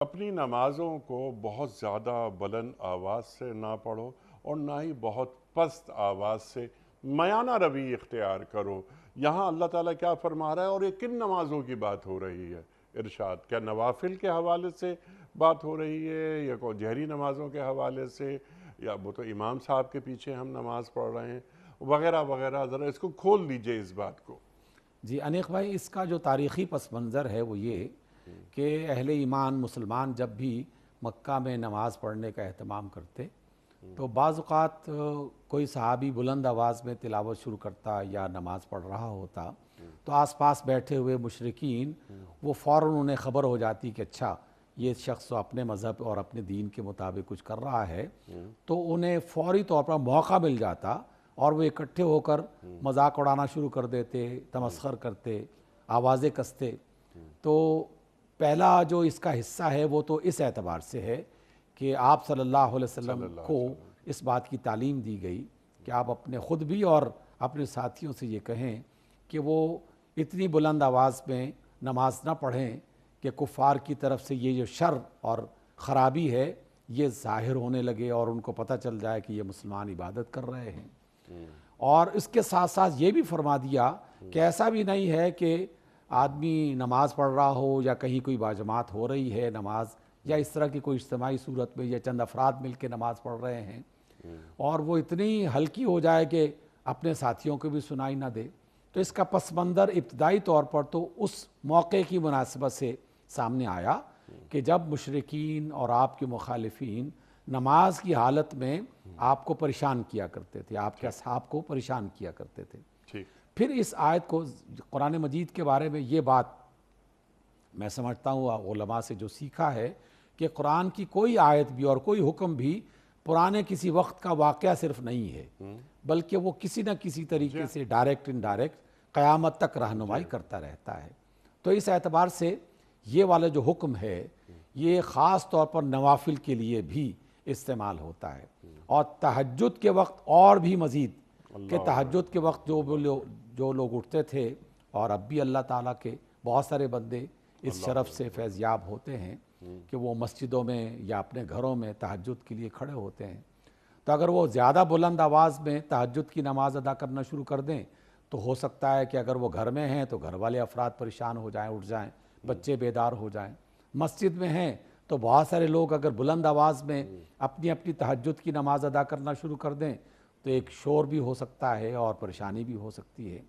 اپنی نمازوں کو بہت زیادہ بلند آواز سے نہ پڑھو اور نہ ہی بہت پست آواز سے میانہ روی اختیار کرو۔ یہاں اللہ تعالیٰ کیا فرما رہا ہے اور یہ کن نمازوں کی بات ہو رہی ہے؟ ارشاد کیا نوافل کے حوالے سے بات ہو رہی ہے یا کوئی جہری نمازوں کے حوالے سے، یا وہ تو امام صاحب کے پیچھے ہم نماز پڑھ رہے ہیں وغیرہ وغیرہ؟ ذرا اس کو کھول دیجئے اس بات کو۔ جی انیق بھائی، اس کا جو تاریخی پس منظر ہے وہ یہ کہ اہل ایمان مسلمان جب بھی مکہ میں نماز پڑھنے کا اہتمام کرتے تو بعض اوقات کوئی صحابی بلند آواز میں تلاوت شروع کرتا یا نماز پڑھ رہا ہوتا تو آس پاس بیٹھے ہوئے مشرکین وہ فوراً انہیں خبر ہو جاتی کہ اچھا یہ شخص تو اپنے مذہب اور اپنے دین کے مطابق کچھ کر رہا ہے، تو انہیں فوری طور پر موقع مل جاتا اور وہ اکٹھے ہو کر مذاق اڑانا شروع کر دیتے، تمسخر کرتے، آوازیں کستے۔ تو پہلا جو اس کا حصہ ہے وہ تو اس اعتبار سے ہے کہ آپ صلی اللہ علیہ وسلم کو اس بات کی تعلیم دی گئی کہ آپ اپنے خود بھی اور اپنے ساتھیوں سے یہ کہیں کہ وہ اتنی بلند آواز میں نماز نہ پڑھیں کہ کفار کی طرف سے یہ جو شر اور خرابی ہے یہ ظاہر ہونے لگے اور ان کو پتہ چل جائے کہ یہ مسلمان عبادت کر رہے ہیں۔ اور اس کے ساتھ ساتھ یہ بھی فرما دیا کہ ایسا بھی نہیں ہے کہ آدمی نماز پڑھ رہا ہو یا کہیں کوئی باجماعت ہو رہی ہے نماز یا اس طرح کی کوئی اجتماعی صورت میں یا چند افراد مل کے نماز پڑھ رہے ہیں اور وہ اتنی ہلکی ہو جائے کہ اپنے ساتھیوں کو بھی سنائی نہ دے۔ تو اس کا پس منظر ابتدائی طور پر تو اس موقع کی مناسبت سے سامنے آیا کہ جب مشرکین اور آپ کے مخالفین نماز کی حالت میں آپ کو پریشان کیا کرتے تھے، آپ کے اصحاب کو پریشان کیا کرتے تھے۔ پھر اس آیت کو قرآن مجید کے بارے میں یہ بات میں سمجھتا ہوں علماء سے جو سیکھا ہے کہ قرآن کی کوئی آیت بھی اور کوئی حکم بھی پرانے کسی وقت کا واقعہ صرف نہیں ہے، بلکہ وہ کسی نہ کسی طریقے سے ڈائریکٹ انڈائریکٹ قیامت تک رہنمائی کرتا رہتا ہے۔ تو اس اعتبار سے یہ والا جو حکم ہے یہ خاص طور پر نوافل کے لیے بھی استعمال ہوتا ہے، اور تہجد کے وقت اور بھی مزید کہ تہجد کے وقت جو لوگ اٹھتے تھے، اور اب بھی اللہ تعالیٰ کے بہت سارے بندے اس شرف سے فیض یاب ہوتے ہیں کہ وہ مسجدوں میں یا اپنے گھروں میں تہجد کے لیے کھڑے ہوتے ہیں، تو اگر وہ زیادہ بلند آواز میں تہجد کی نماز ادا کرنا شروع کر دیں تو ہو سکتا ہے کہ اگر وہ گھر میں ہیں تو گھر والے افراد پریشان ہو جائیں، اٹھ جائیں، بچے بیدار ہو جائیں۔ مسجد میں ہیں تو بہت سارے لوگ اگر بلند آواز میں اپنی اپنی تہجد کی نماز ادا کرنا شروع کر دیں تو ایک شور بھی ہو سکتا ہے اور پریشانی بھی ہو سکتی ہے۔